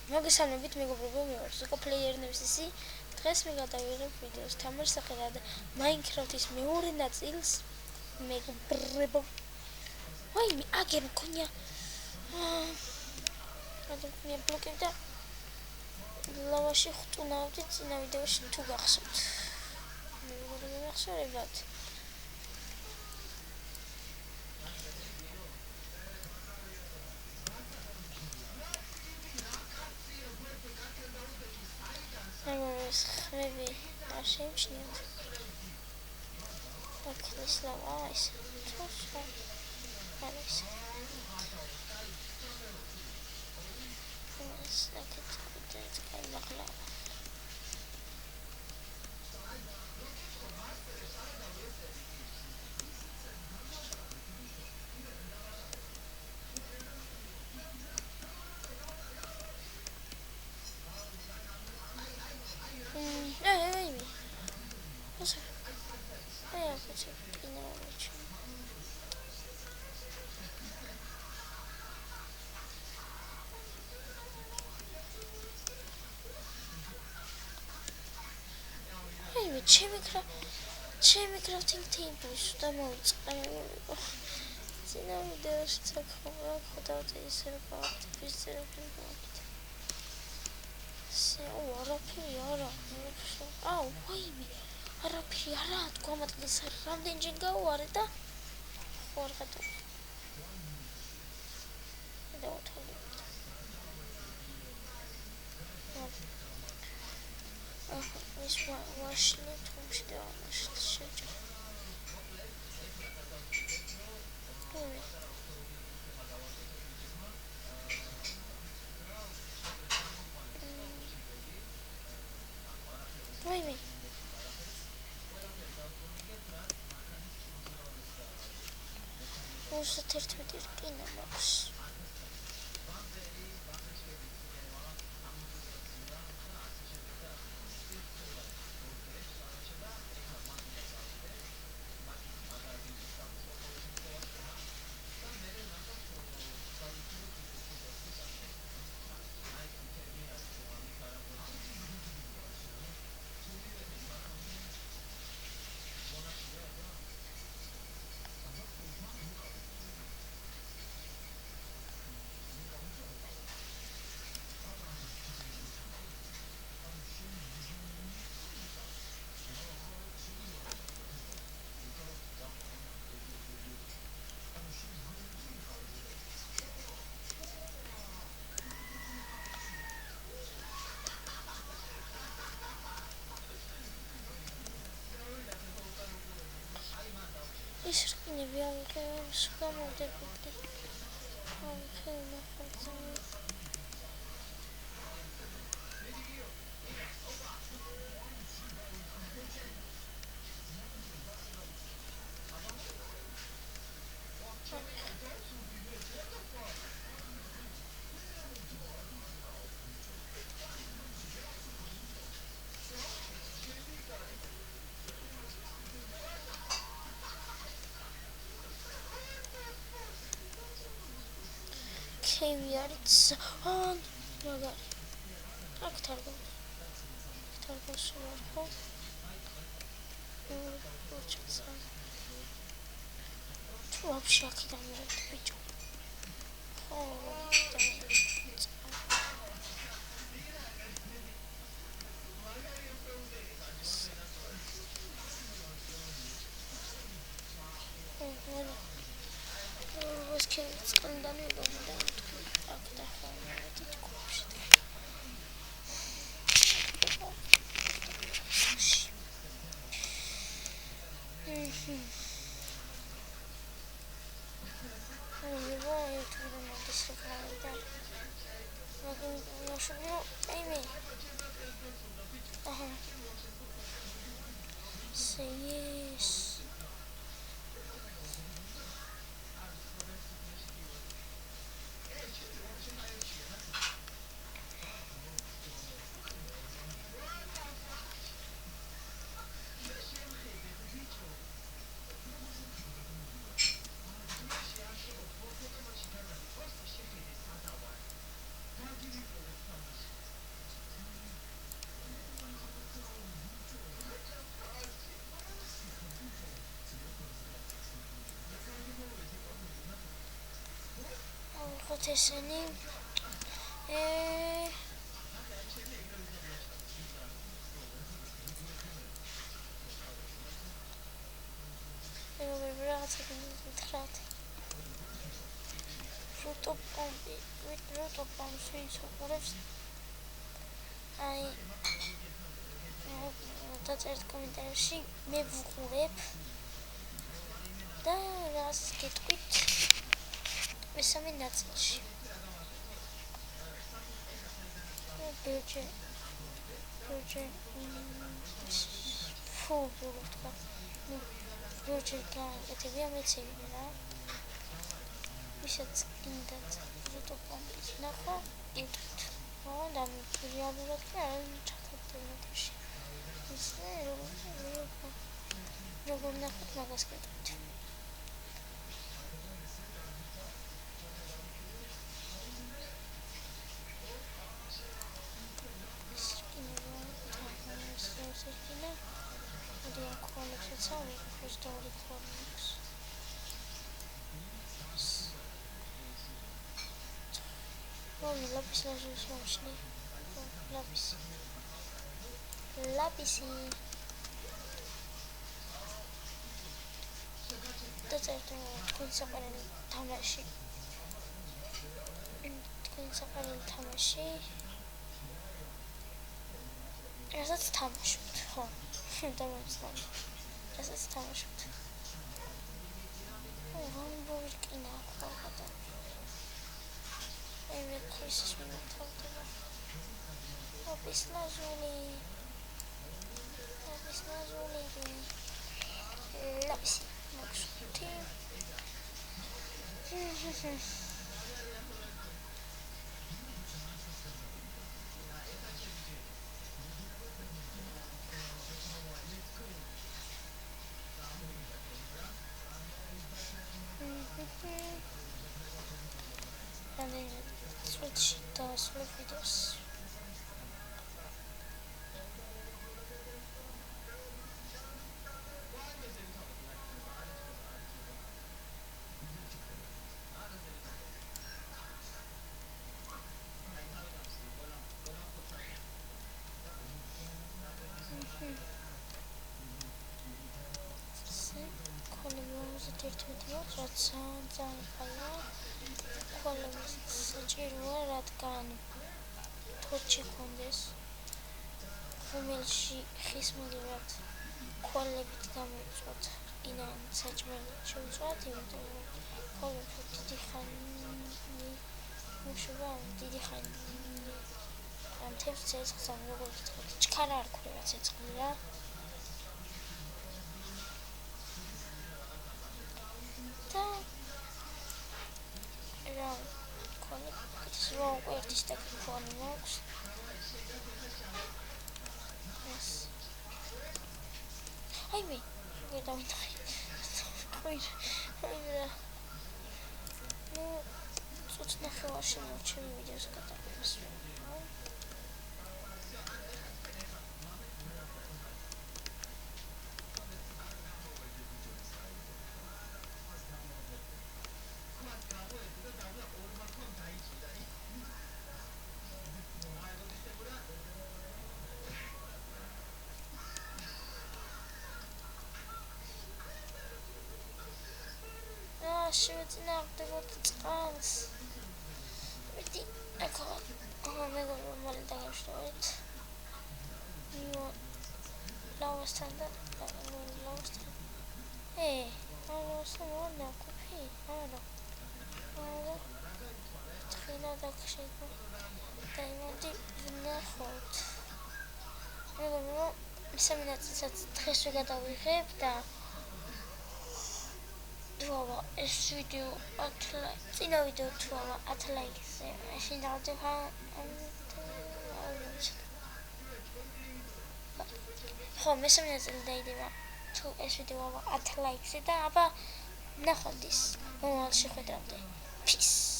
მოგესალმებით მეგობრებო, ვიყო პლეიერ ნევსისი. დღეს მე გადავიღებ ვიდეოს თამაშ სახელად Minecraft-ის მეორე ნაწილს. მეგობრებო, ვაიმე აგერ მქონია ბლოკები და ლავაში ხტუნავდი წინა ვიდეოში თუ გახსოვთ. მეგობრებო, მახსოვებთ? ხმები არ შეიმჩნიოთ. აქ ლავა ის თოშა არის. ეს აკეთებ კაი მაღლა. ჩემი crafting table სუდა მოიწყება. წინა ვიდეოში ცაკხავდი ისე რომ ფიზიკალურად. არაფერი არა. აუ, ვაიმე. არაფერი არა, თქვა მათგანს რამდენჯერ გავუარე და ხო არ გადავ. ეს ვაშლი თუმში და ვაშლი შეჭა. ვაიმე. უსათ ერთ-ერთი რკინა მაქვს. ის რკინები აღიქევს გამოდებული. აღიქევა ხალხი. Heavy arts on magari. Ak targo suvarho. Получится. Вообще акидан мирает бичо. Скандальный дом, да, ვიყავთ ესენი რაღაცა გითხრათ როტოპომპი როტოპომპს ვინც უყურებს აი დაწერთ კომენტარებში მე ვუყურებ და რას გეტყვით მესამე ნაწილში ბიჭი ფუ ვთქვა ბიჭი გააკეთებია მეცები რა ვისაც გინდათ როტოპომპის ნახვა იტყვით და რეალურად კი არ ჩახდებოდაში ისე როგორ ნახოთ მაგას გეტყვით It's all first story comics. Oh, lápiz lazuli smaczny. Lápiz. Lápisy. To co to końca panel tamashi. Końca panel tamashi. Razac tamashi. Ho. Tamam znam. Razac tamashi. Вам будет иногда потом. Maybe Christmas when I talk to her. Lápiz lazuli. Lápiz lazuli. Lápiz. Максути. And then switch the slow videos. საჭიროა რადგან თოჩი კონდეს რომელში ხის მიგრად კოლებით გამოიწვათ ინან საჭმელი შეუწვათ იმიტომ კოლები დიდი ხანი მუშაობა დიდი ხანი ამ თემს ცეცხლს ამ როგორც ვთქვათ ჩქარა არ ქვია ცეცხლი რა და რა Slow where this the phone works. Yes. I mean, we don't wait. No, so it's not for watching videos. Got that. შევეწინააღმდეგოთ წყალს. მეტი აკა მეგობრებო მალე დაგემშვიდობეთ. ლავასთან და ლავასთან. ლავასთან ნაკופי. არა. თხილა დაგშედა. და იმოდი ვნახოთ. მეგობრებო მესამე ნაწილსაც დღეს ვიგადავიღებ და Tuolla video 10 like. Წინა ვიდეო tuolla 10 like-ზე. მაშინ დავდევა ხო მესამე ნაწილი დაიდება თუ ეს ვიდეო 10 like-ზე და აბა ნახვამდის მომავალ შეხვედრამდე. Peace.